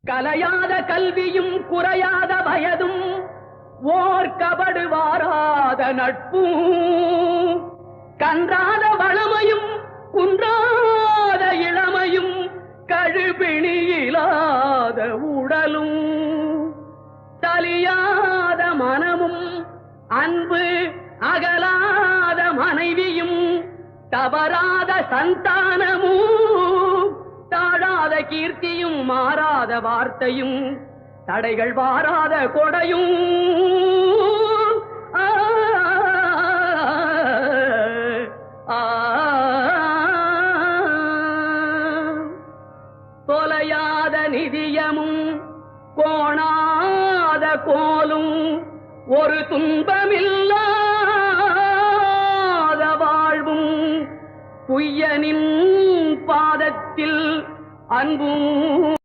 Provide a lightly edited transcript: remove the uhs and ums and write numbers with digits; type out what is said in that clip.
கலையாத கல்வியும் குறையாத வயதும் ஓர் கபடு வாராத நட்பும் கன்றாத வளமையும் குன்றாத இளமையும் கழுபிணியிலாத உடலும் தலியாத மனமும் அன்பு அகலாத மனைவியும் தவறாத சந்தானமும் தாழாத கீர்த்தியும் மாறாத வார்த்தையும் தடைகள் வாராத கொடையும் தொலையாத நிதியமும் கோணாத கோலும் ஒரு துன்பமில்லாத வாழ்வும் குய்யனின் பாதத்தில் அன்பும்